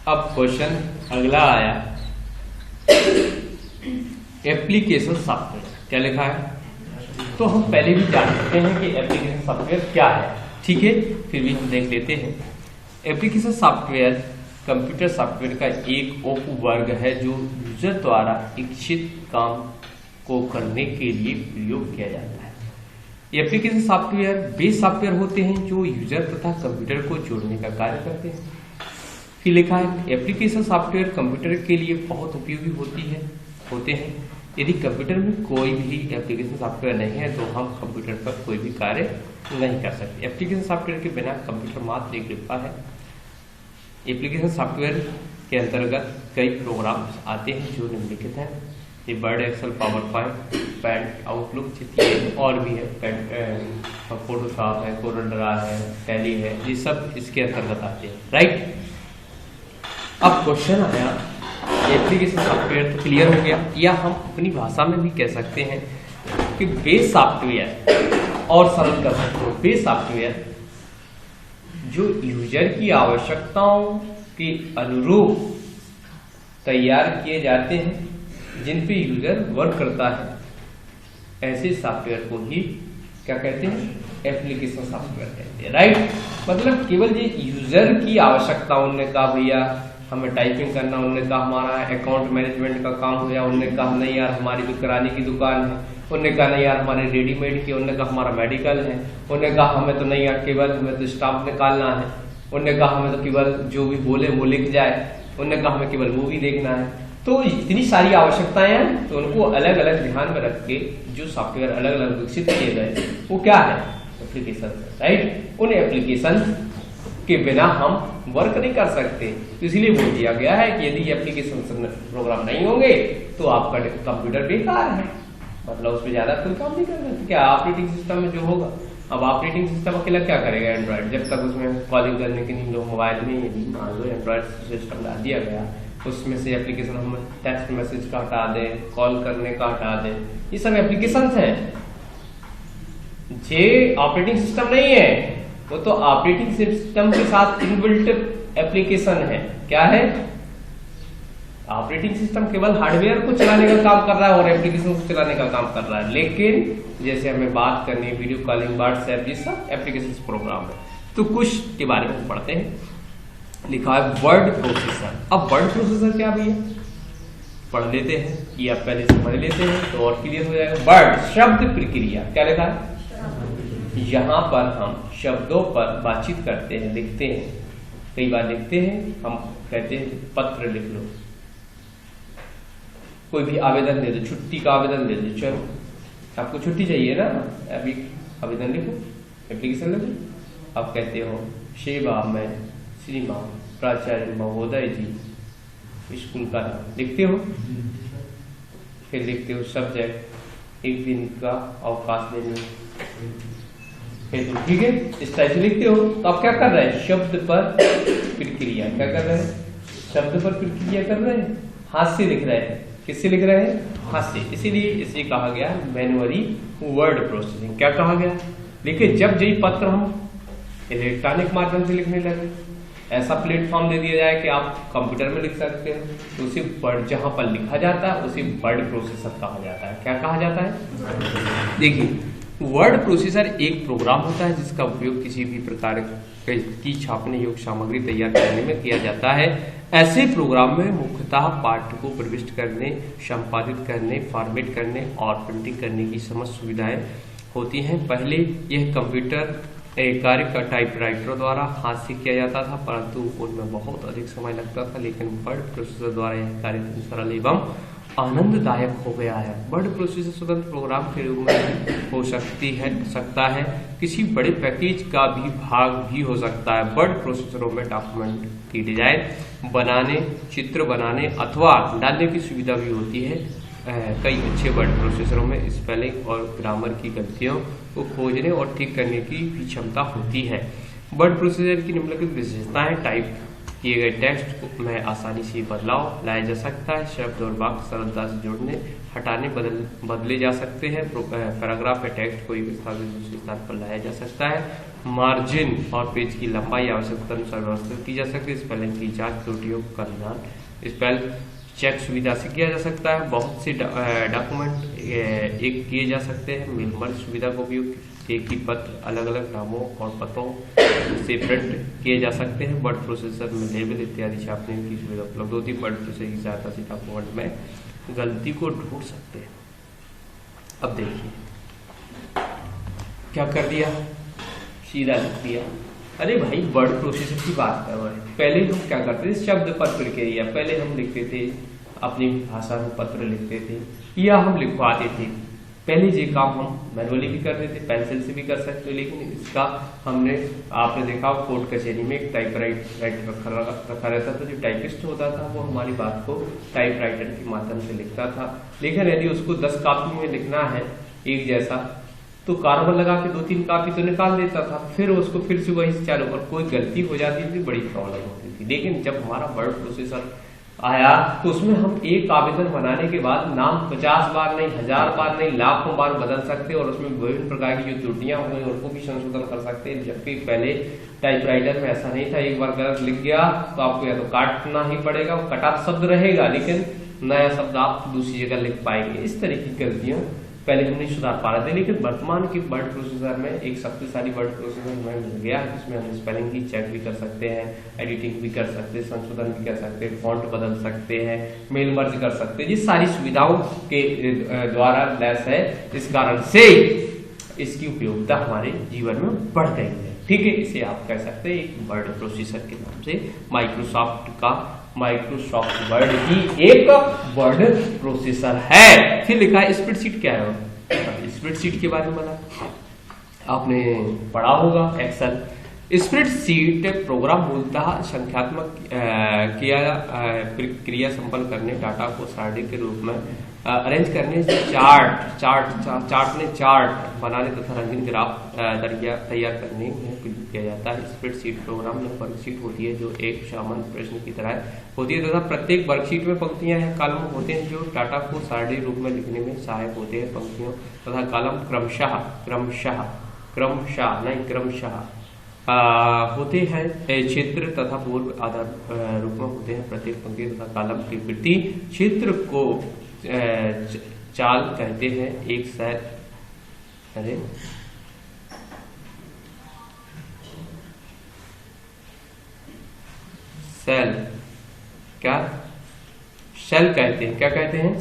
अब क्वेश्चन अगला आया, एप्लीकेशन सॉफ्टवेयर क्या लिखा है। तो हम पहले भी जान सकते हैं कि एप्लीकेशन सॉफ्टवेयर क्या है, ठीक है, फिर भी हम देख लेते हैं। एप्लीकेशन सॉफ्टवेयर कंप्यूटर सॉफ्टवेयर का एक उप वर्ग है जो यूजर द्वारा इच्छित काम को करने के लिए प्रयोग किया जाता है। एप्लीकेशन सॉफ्टवेयर वे सॉफ्टवेयर होते हैं जो यूजर तथा कंप्यूटर को जोड़ने का कार्य करते हैं। फिर लिखा है एप्लीकेशन सॉफ्टवेयर कंप्यूटर के लिए बहुत उपयोगी होते हैं। यदि कंप्यूटर में कोई भी एप्लीकेशन सॉफ्टवेयर नहीं है तो हम कंप्यूटर पर कोई भी कार्य नहीं कर सकते। एप्लीकेशन सॉफ्टवेयर के बिना कंप्यूटर मात्र एक डिब्बा है। एप्लीकेशन सॉफ्टवेयर के अंतर्गत कई प्रोग्राम्स आते हैं जो निम्नलिखित हैं। ये Word, Excel, PowerPoint, Paint, Outlook, और भी है, फोटोशॉप है, कोरल ड्रा है, टैली है, ये सब इसके अंतर्गत आते हैं, राइट। अब क्वेश्चन आया, एप्लीकेशन सॉफ्टवेयर तो क्लियर हो गया, या हम अपनी भाषा में भी कह सकते हैं कि वे सॉफ्टवेयर, और सरल कर सकते हो, वे सॉफ्टवेयर जो यूजर की आवश्यकताओं के अनुरूप तैयार किए जाते हैं, जिन पे यूजर वर्क करता है, ऐसे सॉफ्टवेयर को ही क्या कहते हैं, एप्लीकेशन सॉफ्टवेयर कहते हैं, राइट। मतलब केवल ये यूजर की आवश्यकता, उन्होंने कहा भैया हमें टाइपिंग करना, उन्होंने कहा हमारा अकाउंट मैनेजमेंट का काम हो गया, उन्होंने कहा नहीं यार हमारी तो किराने की दुकान है, उन्होंने कहा नहीं यार हमारे रेडीमेड की, उन्होंने कहा हमारा मेडिकल है, उन्होंने कहा हमें तो नहीं यार केवल हमें तो स्टाफ निकालना है, उन्होंने कहा हमें तो केवल जो भी बोले वो लिख जाए, उन्होंने कहा हमें केवल मूवी देखना है। तो इतनी सारी आवश्यकताएं हैं, तो उनको अलग अलग ध्यान में रख के जो सॉफ्टवेयर अलग अलग विकसित किए गए वो क्या है, एप्लीकेशन, राइट। उन एप्लीकेशन के बिना हम वर्क नहीं कर सकते, तो इसलिए बोल दिया गया है कि यदि एप्लीकेशन प्रोग्राम नहीं होंगे तो आपका कंप्यूटर बेकार है, मतलब उसमें ज्यादा कोई काम नहीं कर सकते। क्या ऑपरेटिंग सिस्टम में जो होगा, अब ऑपरेटिंग सिस्टम अकेला क्या करेगा, एंड्रॉइड, जब तक उसमें कॉलिंग करने के लिए लोग मोबाइल में यदि मान लो एंड्रॉइड सिस्टम डाल दिया गया, उसमें से एप्लीकेशन हम टेक्स्ट मैसेज का हटा दें, कॉल करने का हटा दें, ये सब एप्लीकेशन है। ये ऑपरेटिंग सिस्टम नहीं है, वो तो ऑपरेटिंग सिस्टम के साथ इनबिल्ट एप्लीकेशन है। क्या है, ऑपरेटिंग सिस्टम केवल हार्डवेयर को चलाने का काम कर रहा है और एप्लीकेशन को चलाने का काम कर रहा है, लेकिन जैसे हमें बात करनी है वीडियो कॉलिंग, व्हाट्सएप, ये सब एप्लीकेशन प्रोग्राम है। तो कुछ के बारे में पढ़ते हैं। लिखा है वर्ड प्रोसेसर। अब वर्ड प्रोसेसर क्या भैया, पढ़ लेते हैं, ये आप पहले समझ लेते हैं तो और क्लियर हो जाएगा। वर्ड शब्द प्रक्रिया, क्या लिखा है, यहाँ पर हम शब्दों पर बातचीत करते हैं, लिखते हैं, कई बार लिखते हैं, हम कहते हैं पत्र लिख लो, कोई भी आवेदन दे दो, छुट्टी का आवेदन दे दो, चलो आपको छुट्टी चाहिए ना, अभी आवेदन लिखो, एप्लीकेशन लिखो। आप कहते हो सेवा में श्रीमान प्राचार्य महोदय जी, स्कूल का नाम लिखते हो, फिर लिखते हो सब्जेक्ट, एक दिन का अवकाश देने, ठीक है, इस टाइप से लिखते हो। तो आप क्या कर रहे हैं, शब्द पर प्रक्रिया, क्या कर रहे हैं, शब्द पर प्रक्रिया कर रहे हैं, हाथ से लिख रहे हैं, किससे लिख रहे हैं, हाथ से, इसीलिए इसे कहा गया मैनुअली वर्ड प्रोसेसिंग। क्या कहा गया, देखिए जब यही पत्र हम इलेक्ट्रॉनिक माध्यम से लिखने लगे, ऐसा प्लेटफॉर्म दे दिया जाए कि आप कंप्यूटर में लिख सकते हो, तो उसे वर्ड जहां पर लिखा जाता है उसे वर्ड प्रोसेसर कहा जाता है। क्या कहा जाता है, देखिए वर्ड प्रोसेसर एक प्रोग्राम होता है जिसका उपयोग किसी भी प्रकार की छापने योग्य सामग्री तैयार करने में किया जाता है। ऐसे प्रोग्राम में मुख्यतः पाठ को प्रविष्ट करने, संपादित करने, फॉर्मेट करने और प्रिंटिंग करने की समस्त सुविधाएं होती हैं। पहले यह कंप्यूटर कार्य का टाइपराइटरों द्वारा हाथ से किया जाता था, परंतु उनमें बहुत अधिक समय लगता था, लेकिन वर्ड प्रोसेसर द्वारा यह कार्य सरल एवं आनंददायक हो गया है। वर्ड प्रोसेसर स्वतंत्र प्रोग्राम के रूप में हो सकता है, किसी बड़े पैकेज का भी भाग भी हो सकता है। वर्ड प्रोसेसरों में डॉक्यूमेंट की डिजाइन बनाने, चित्र बनाने अथवा डालने की सुविधा भी होती है। कई अच्छे वर्ड प्रोसेसरों में स्पेलिंग और ग्रामर की गलतियों को खोजने और ठीक करने की भी क्षमता होती है। वर्ड प्रोसेसर की निम्नलिखित विशेषताएं, टाइप किए गए टेक्स्ट में आसानी से बदलाव लाया जा सकता है, शब्द और वाक्य सरलता से जोड़ने, हटाने, बदले जा सकते हैं, पैराग्राफ या टेक्स्ट को एक स्थान से दूसरे स्थान पर लाया जा सकता है, मार्जिन और पेज की लंबाई आवश्यकता अनुसार व्यवस्थित की जा सकती है। स्पेलिंग की जांच त्रुटियों का निदान स्पेल चेक सुविधा से किया जा सकता है। बहुत से डॉक्यूमेंट एक किए जा सकते हैं। मेल मर्ज सुविधा का उपयोग एक ही पत्र अलग अलग नामों और पतों से प्रिंट किए जा सकते हैं। वर्ड प्रोसेसर में लेबल इत्यादि छापने की सुविधा उपलब्ध होती है। वर्ड प्रोसेसर की सहायता से डॉक्यूमेंट में गलती को ढूंढ सकते हैं। अब देखिए क्या कर दिया, सीधा लिख दिया। अरे भाई वर्ड प्रोसेसर की बात कर रहे हैं। पहले हम क्या करते थे, शब्द पत्र क्रिया, पहले हम लिखते थे अपनी भाषा में पत्र लिखते थे या हम लिखवाते थे। पहले ये काम हम मैनुअली भी करते थे, पेंसिल से भी कर सकते थे, लेकिन इसका हमने आपने देखा कोर्ट कचहरी में एक टाइपराइटर रखा रहता था। जो टाइपिस्ट होता था वो हमारी बात को टाइपराइटर के माध्यम से लिखता था। लेकिन यदि उसको 10 कॉपी में लिखना है एक जैसा, तो कार्बन लगा के 2-3 कॉपी तो निकाल देता था, फिर उसको फिर से वही चालू, और कोई गलती हो जाती थी, बड़ी प्रॉब्लम होती थी। लेकिन जब हमारा वर्ड प्रोसेसर आया तो उसमें हम एक आवेदन बनाने के बाद नाम 50 बार नहीं, 1000 बार नहीं, लाखों बार बदल सकते और उसमें विभिन्न प्रकार की जो त्रुटियां हुई उनको भी संशोधन कर सकते हैं। जबकि पहले टाइपराइटर में ऐसा नहीं था। एक बार गलत लिख गया तो आपको या तो काटना ही पड़ेगा, वो कटा शब्द रहेगा लेकिन नया शब्द आप दूसरी जगह लिख पाएंगे। इस तरह की गलतियां पहले हम नहीं सुधार पा रहे थे। लेकिन वर्तमान के वर्ड प्रोसेसर में एक शक्तिशाली वर्ड प्रोसेसर हमें मिल गया है, जिसमें हम स्पेलिंग की चेक भी कर सकते हैं, एडिटिंग भी कर सकते हैं, संशोधन भी कर सकते हैं, फॉन्ट बदल सकते हैं, मेल मर्ज कर सकते हैं। ये सारी सुविधाओं के द्वारा लैस है। इस कारण से इसकी उपयोगिता हमारे जीवन में बढ़ गई है। ठीक है, इसे आप कह सकते हैं एक वर्ड प्रोसेसर के नाम से माइक्रोसॉफ्ट वर्ड की एक वर्ड प्रोसेसर है। फिर लिखा है स्प्रेडशीट क्या है। स्प्रेडशीट के बारे में बता, आपने पढ़ा होगा एक्सेल। स्प्रेडशीट प्रोग्राम मूलतः संख्यात्मक क्रिया संपन्न करने, डाटा को सारणी के रूप में अरेंज करने, चार्ट बनाने तथा रंगीन ग्राफ तैयार करने में प्रयोग किया जाता है। स्प्रेडशीट प्रोग्राम में वर्कशीट होती है जो एक सामान्य प्रश्न की तरह होती है तथा प्रत्येक वर्कशीट में पंक्तियां हैं, कॉलम होते हैं जो डाटा को सारणी रूप में लिखने में सहायक होते हैं। पंक्तियों तथा कॉलम क्रमशः होते हैं, क्षेत्र तथा पूर्व आधार रूप में होते हैं। प्रत्येक पंक्ति तथा कॉलम की वृद्धि क्षेत्र को चाल कहते हैं। एक सेल, अरे सेल क्या सेल कहते हैं, क्या कहते हैं?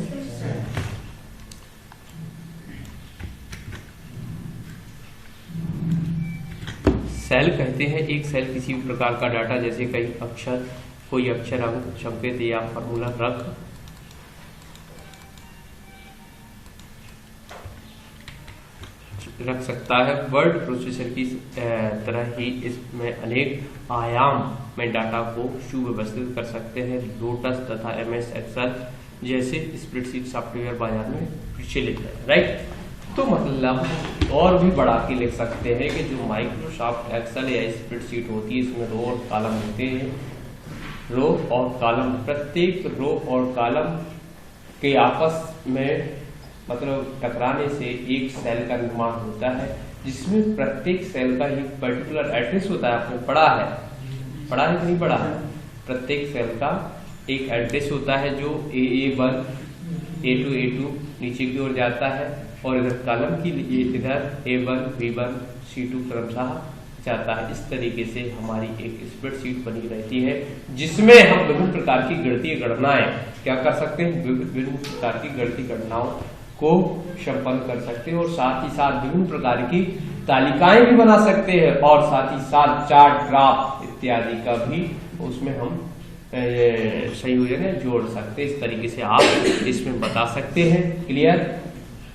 सेल कहते हैं एक सेल किसी भी प्रकार का डाटा, जैसे कई अक्षर, कोई अक्षर, अंक, संकेत या फॉर्मूला रख सकता है। वर्ड प्रोसेसर की तरह ही इसमें अनेक आयाम में डाटा को सुव्यवस्थित कर सकते हैं। लोटस तथा MS एक्सेल जैसे स्प्रेडशीट सॉफ्टवेयर बाजार में प्रचलित है। राइट, तो मतलब और भी बढ़ा के लिख सकते हैं कि जो माइक्रोसॉफ्ट एक्सेल या स्प्रेडशीट होती है इसमें रो और कॉलम होते हैं। रो और कॉलम, प्रत्येक रो और कॉलम के आपस में मतलब टकराने से एक सेल का निर्माण होता है, जिसमें प्रत्येक सेल का एक पर्टिकुलर एड्रेस होता है। आपने पढ़ा है कि नहीं पढ़ा है? प्रत्येक सेल का एक एड्रेस होता है जो A1 A2 A2 नीचे की ओर जाता है, और इधर कॉलम की इधर A1 B1 C2 क्रमशः जाता है। इस तरीके से हमारी एक स्प्रेडशीट बनी रहती है, जिसमें हम विभिन्न प्रकार की गणितीय गणनाएं क्या कर सकते हैं, विभिन्न प्रकार की गणितीय गणनाओं को संपन्न कर सकते हैं, और साथ ही साथ विभिन्न प्रकार की तालिकाएं भी बना सकते हैं, और साथ ही साथ चार्ट, ग्राफ इत्यादि का भी उसमें हम संयोजन जोड़ सकते हैं। इस तरीके से आप इसमें बता सकते हैं। क्लियर?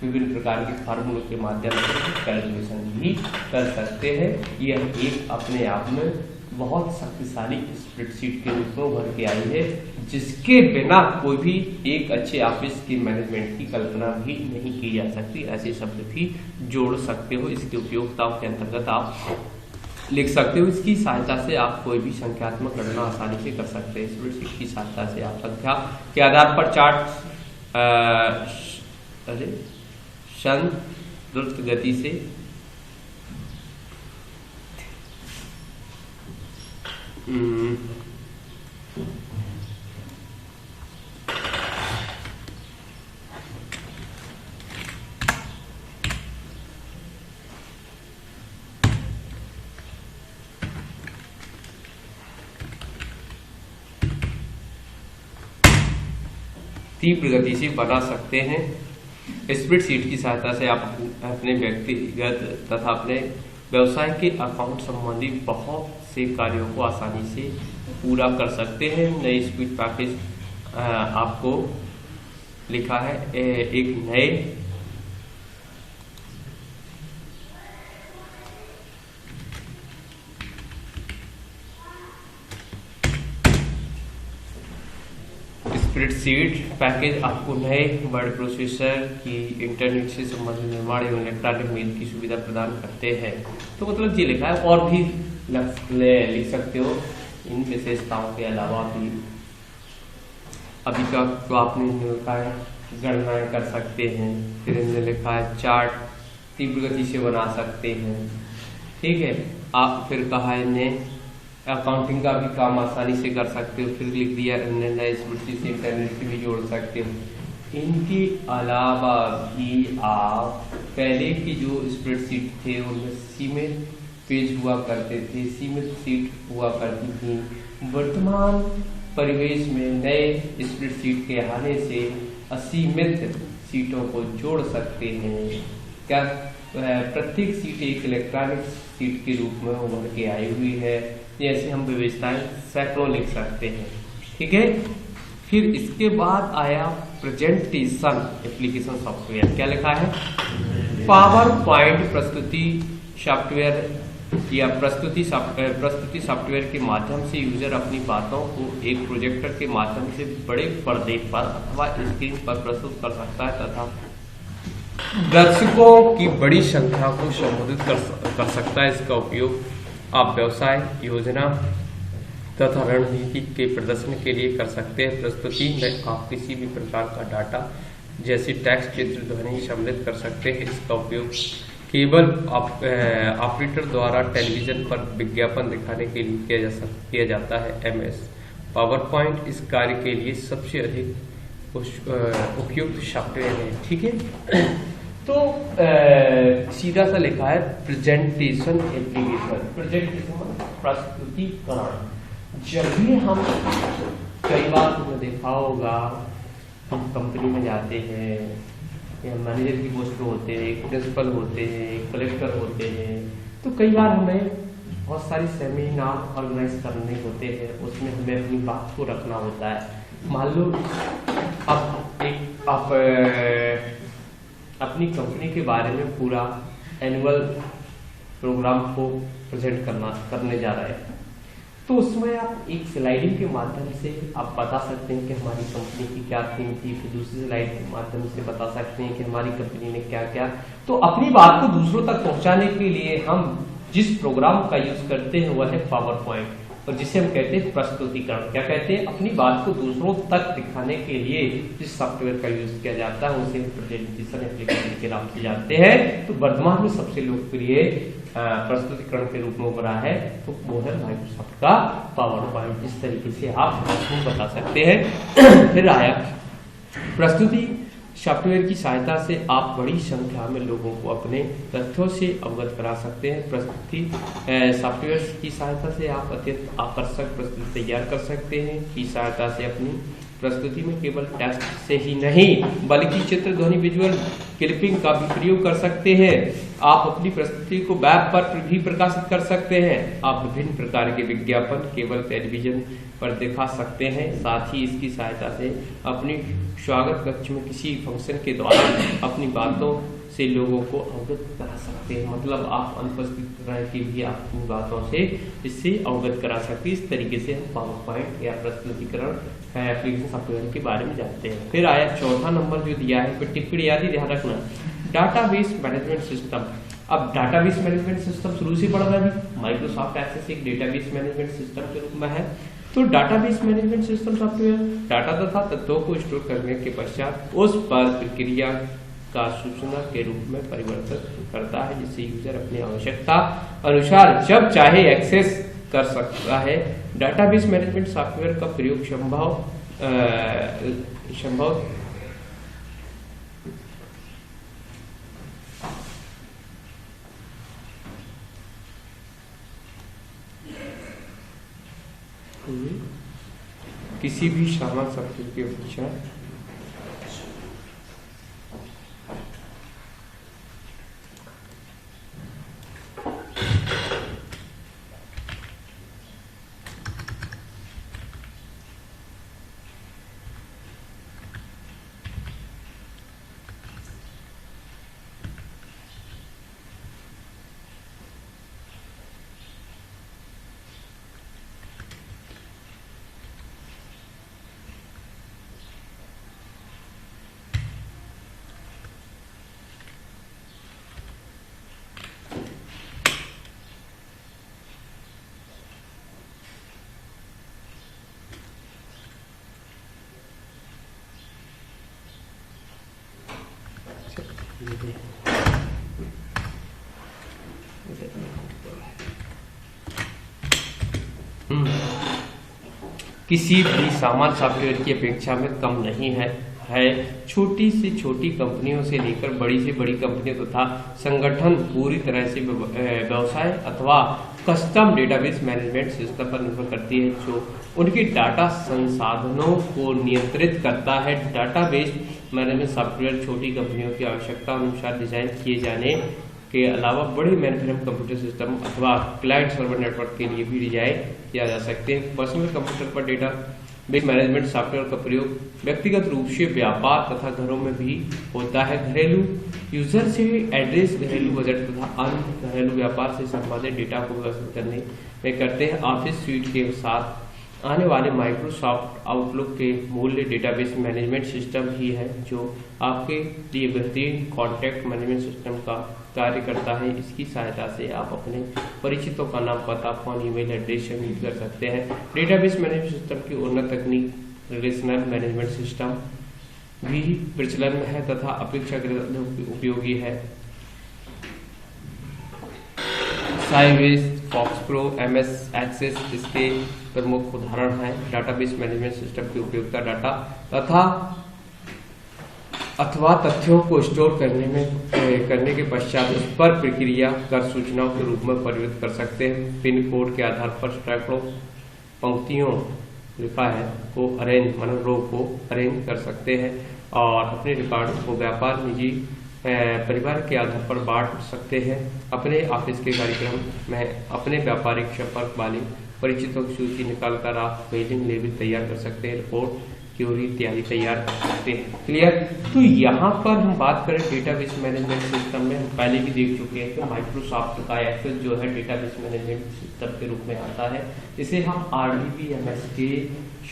विभिन्न प्रकार के फार्मूलों के माध्यम से कैलकुलेशन भी कर सकते हैं। यह एक अपने आप में बहुत शक्तिशाली स्प्रेडशीट के रूप में उभर के आई है, जिसके बिना कोई भी एक अच्छे ऑफिस की मैनेजमेंट की कल्पना भी नहीं की जा सकती। ऐसे शब्द भी जोड़ सकते हो। इसकी उपयोगिताओं के अंतर्गत आप लिख सकते हो। इसकी सहायता से आप कोई भी संख्यात्मक गणना आसानी से कर सकते हैं। स्प्रेडशीट की सहायता से आप संख्या के आधार पर चार्ट द्रुत गति से तीव्र गति से बना सकते हैं। स्प्रेडशीट की सहायता से आप अपने व्यक्तिगत तथा अपने व्यवसाय के अकाउंट संबंधी बहुत से कार्यों को आसानी से पूरा कर सकते हैं। नए स्पीड पैकेज आपको लिखा है एक नए स्प्रेडशीट पैकेज आपको नए वर्ड प्रोसेसर की इंटरनेट से संबंधित निर्माण एवं इलेक्ट्रॉनिक मेल की सुविधा प्रदान करते हैं। तो मतलब ये लिखा है, और भी लिख सकते हो इन विशेषताओं के अलावा भी। अभी का तो आपने लिखा है गणनाएं कर सकते हैं, फिर इनने लिखा है चार्ट तीव्र गति से बना सकते हैं, ठीक है। आप फिर कहा इन्हें अकाउंटिंग का भी काम आसानी से कर सकते हो, फिर लिख दिया नए स्प्रेडशीट से इंटरनेट से भी जोड़ सकते हो। इनके अलावा भी आप पहले की जो स्प्रेडशीट थे उनमें सीमित पेज हुआ करते थे, सीमित सीट हुआ करती थी। वर्तमान परिवेश में नए स्प्रेडशीट के आने से असीमित सीटों को जोड़ सकते हैं। क्या प्रत्येक सीट एक इलेक्ट्रॉनिक सीट के रूप में उभर के आई हुई है। जैसे हम विशेषताएं सैकड़ों लिख सकते हैं, ठीक है। फिर इसके बाद आया प्रेजेंटेशन एप्लीकेशन सॉफ्टवेयर। क्या लिखा है? पावर पॉइंट प्रस्तुति सॉफ्टवेयर या प्रस्तुति सॉफ्टवेयर के माध्यम से यूजर अपनी बातों को एक प्रोजेक्टर के माध्यम से बड़े पर्दे पर अथवा स्क्रीन पर प्रस्तुत कर सकता है तथा दर्शकों की बड़ी संख्या को संबोधित कर सकता है। इसका उपयोग आप व्यवसाय योजना तथा रणनीति के प्रदर्शन के लिए कर सकते हैं। प्रस्तुति में आप किसी भी प्रकार का डाटा जैसे टेक्स्ट, चित्र, ध्वनि सम्मिलित कर सकते हैं। इसका उपयोग केबल ऑपरेटर द्वारा टेलीविजन पर विज्ञापन दिखाने के लिए किया जाता है। MS पावर पॉइंट इस कार्य के लिए सबसे अधिक उपयुक्त सॉफ्टवेयर है, ठीक है। तो सीधा सा लिखा है प्रेजेंटेशन एप्लीकेशन। प्रेजेंटेशन प्रस्तुतिकरण। जब भी हम कई बार तुमने देखा होगा, हम कंपनी में जाते हैं या मैनेजर की पोस्ट पे होते हैं, एक प्रिंसिपल होते हैं, एक कलेक्टर होते हैं, तो कई बार हमें बहुत सारी सेमिनार ऑर्गेनाइज करने होते हैं। उसमें हमें अपनी बात को रखना होता है। मान लो आप अपनी कंपनी के बारे में पूरा एनुअल प्रोग्राम को प्रेजेंट करने जा रहे हैं, तो उसमें आप एक स्लाइडिंग के माध्यम से आप बता सकते हैं कि हमारी कंपनी की क्या थीम थी। फिर दूसरी स्लाइड के माध्यम से बता सकते हैं कि हमारी कंपनी ने क्या क्या। तो अपनी बात को दूसरों तक पहुंचाने के लिए हम जिस प्रोग्राम का यूज करते हैं वह है पावर पॉइंट, और जिसे हम कहते हैं प्रस्तुतिकरण। क्या कहते हैं? अपनी बात को दूसरों तक दिखाने के लिए जिस सॉफ्टवेयर का यूज किया जाता है उसे प्रेजेंटेशन एप्लीकेशन के नाम से जानते हैं। तो वर्तमान में सबसे लोकप्रिय प्रस्तुतिकरण के रूप में उभरा है तो वो है माइक्रोसॉफ्ट का पावर पॉइंट। इस तरीके से आप बता सकते हैं। फिर आया प्रस्तुति सॉफ्टवेयर की सहायता से आप बड़ी संख्या में लोगों को अपने तथ्यों से अवगत करा सकते हैं। प्रस्तुति सॉफ्टवेयर की सहायता से आप अत्यंत आकर्षक प्रस्तुति तैयार कर सकते हैं। की सहायता से अपनी प्रस्तुति में केवल टेक्स्ट से ही नहीं बल्कि चित्र, ध्वनि, विजुअल क्लिपिंग का भी प्रयोग कर सकते हैं। आप अपनी प्रस्तुति को वेब पर भी प्रकाशित कर सकते हैं। आप विभिन्न प्रकार के विज्ञापन केवल टेलीविजन पर दिखा सकते हैं। साथ ही इसकी सहायता से अपनी स्वागत कक्ष में किसी फंक्शन के द्वारा अपनी बातों से लोगों को अवगत करा सकते हैं। मतलब आप अनुपस्थित रह के भी अपनी बातों से इससे अवगत करा सकते हैं। इस तरीके से हम पावर पॉइंट या प्रस्तुतिकरण एप्लीकेशन सॉफ्टवेयर के बारे में जानते हैं। फिर आया चौथा नंबर जो दिया है, फिर टिप्पणी याद ही ध्यान रखना, डाटाबेस मैनेजमेंट सिस्टम। अब डाटाबेस मैनेजमेंट सिस्टम शुरू से पढ़ रहा है। माइक्रोसॉफ्ट एक्सेस एक डेटाबेस मैनेजमेंट सिस्टम के रूप में है। तो database management system software data तथा तथ्यों को स्टोर करने के पश्चात उस पर प्रक्रिया का सूचना के रूप में परिवर्तित करता है, जिससे यूजर अपनी आवश्यकता अनुसार जब चाहे एक्सेस कर सकता है। डाटाबेस मैनेजमेंट सॉफ्टवेयर का प्रयोग संभव किसी भी सामान्य सॉफ्टवेयर की अपेक्षा किसी भी सामान्य सॉफ्टवेयर की अपेक्षा में कम नहीं है। छोटी से छोटी कंपनियों से लेकर बड़ी से बड़ी कंपनियों तथा संगठन पूरी तरह से व्यवसाय अथवा कस्टम डेटाबेस मैनेजमेंट सिस्टम पर निर्भर करती है, जो उनके डाटा संसाधनों को नियंत्रित करता है। डाटाबेस मैनेजमेंट सॉफ्टवेयर छोटी कंपनियों की आवश्यकता अनुसार डिजाइन किए जाने के अलावा बड़े मेनफ्रेम कंप्यूटर सिस्टम अथवा क्लाइंट सर्वर नेटवर्क के लिए भी डिजाइन किया जा सकते हैं। पर्सनल कंप्यूटर पर डेटा बेस मैनेजमेंट सॉफ्टवेयर का प्रयोग व्यक्तिगत रूप से व्यापार तथा घरों में भी होता है। घरेलू यूजर से एड्रेस, घरेलू बजट तथा अन्य घरेलू व्यापार से संबंधित डेटा को व्यवस्थित करने में करते हैं। ऑफिस स्यूट के साथ आने वाले माइक्रोसॉफ्ट आउटलुक के मूल्य डेटाबेस मैनेजमेंट सिस्टम ही है, जो आपके लिए बेहतरीन कॉन्टैक्ट मैनेजमेंट सिस्टम का कार्य करता है। इसकी सहायता से आप अपने परिचितों का नाम, पता, फोन, ईमेल एड्रेस शामिल कर सकते हैं। डेटाबेस मैनेजमेंट सिस्टम की उन्नत तकनीक रिलेशनल मैनेजमेंट सिस्टम भी प्रचलन में है तथा अपेक्षाकृत उपयोगी है। साइबेस, फॉक्सप्रो, MS एक्सेस इसके प्रमुख उदाहरण हैं। डाटाबेस मैनेजमेंट सिस्टम की उपयोगिता डाटा तथा अथवा तथ्यों को स्टोर करने के पश्चात उस पर प्रक्रिया कर सूचनाओं के रूप में परिवर्तित कर सकते हैं। पिन कोड के आधार पर सैकड़ों पंक्तियों लिखा है को रो को अरेंज कर सकते हैं और अपने रिकॉर्ड को व्यापार, निजी, परिवार के आधार पर बांट सकते हैं। अपने ऑफिस के कार्यक्रम में अपने व्यापारिक संपर्क वाले परिचितों की सूची निकालकर आप मेलिंग लेबल तैयार कर सकते हैं, रिपोर्ट, क्यूरी इत्यादि तैयार कर सकते हैं। क्लियर? तो यहाँ पर हम बात करें डेटाबेस मैनेजमेंट सिस्टम में, हम पहले भी देख चुके हैं कि माइक्रोसॉफ्ट का एक्सेस जो है डेटाबेस मैनेजमेंट सिस्टम के रूप में आता है। इसे हम RDBMS के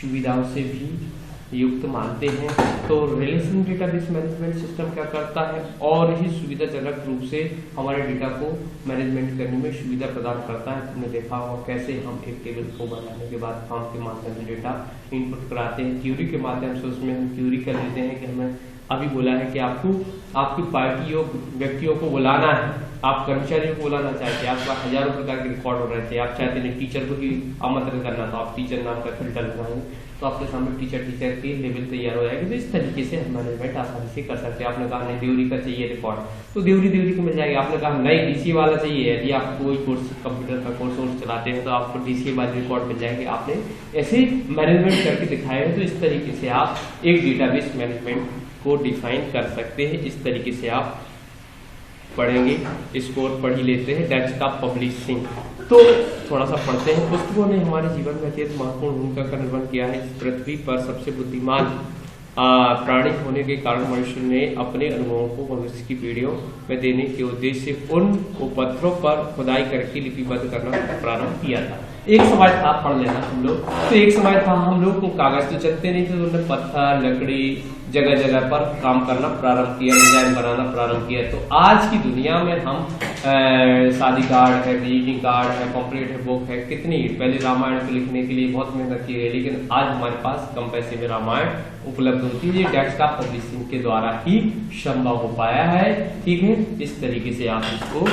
सुविधाओं से भी युक्त मानते हैं। तो रिलेशनल डेटाबेस मैनेजमेंट सिस्टम क्या करता है और ही सुविधाजनक रूप से हमारे डेटा को मैनेजमेंट करने में सुविधा प्रदान करता है। तुमने देखा होगा कैसे हम एक टेबल को बनाने के बाद फॉर्म के माध्यम से डेटा इनपुट कराते हैं। क्यूरी के माध्यम से उसमें हम क्यूरी कर लेते हैं कि हमें अभी बोला है कि आपको आपकी पार्टियों व्यक्तियों को बुलाना है, आप कर्मचारियों को बुलाना चाहते हैं, आपका हजारों प्रकार के रिकॉर्ड हो रहे थे, आप चाहते हैं टीचर को ही आमंत्रण करना, तो आप टीचर नाम का फिल्टर लगाएंगे तो आपके सामने टीचर की लेवल तैयार हो जाएगी। तो इस तरीके से हम मैनेजमेंट आसानी से कर सकते हैं। आपने कहा नहीं देवरी का चाहिए रिकॉर्ड, तो देवरी को मिल जाएगी। आपने कहा नहीं डीसी वाला चाहिए, यदि आप कोई कोर्स कंप्यूटर का कोर्स चलाते हैं तो आपको डीसी वाले रिकॉर्ड मिल जाएंगे। आपने ऐसे मैनेजमेंट करके दिखाया है। तो इस तरीके से आप एक डेटाबेस मैनेजमेंट को डिफाइन कर सकते हैं। इस तरीके से आप पढ़ेंगे, इसको पढ़ ही लेते हैं। डेस्कटॉप पब्लिशिंग तो थोड़ा सा पढ़ते हैं। पुस्तकों ने हमारे जीवन में अत्यंत महत्वपूर्ण भूमिका का निर्वहन किया है। इस पृथ्वी पर सबसे बुद्धिमान प्राणी होने के कारण मनुष्य ने अपने अनुभवों को भविष्य की पीढ़ियों में देने के उद्देश्य से उन पत्थरों पर खुदाई करके लिपिबद्ध करना प्रारंभ किया था। एक समय था, पढ़ लेना हम लोग, तो एक समय था हम लोग को कागज तो चलते नहीं थे, तो उन्होंने पत्थर, लकड़ी जगह जगह पर काम करना प्रारंभ किया, डिजाइन बनाना प्रारंभ किया। तो आज की दुनिया में हम शादी कार्ड है, विजिटिंग कार्ड है, पॉम्पलेट है, बुक है, कितनी पहले रामायण को लिखने के लिए बहुत मेहनत की है, लेकिन आज हमारे पास कम पैसे में रामायण उपलब्ध होती है। ये डेस्कटॉप पब्लिशिंग के द्वारा ही संभव हो पाया है। ठीक है, इस तरीके से आप इसको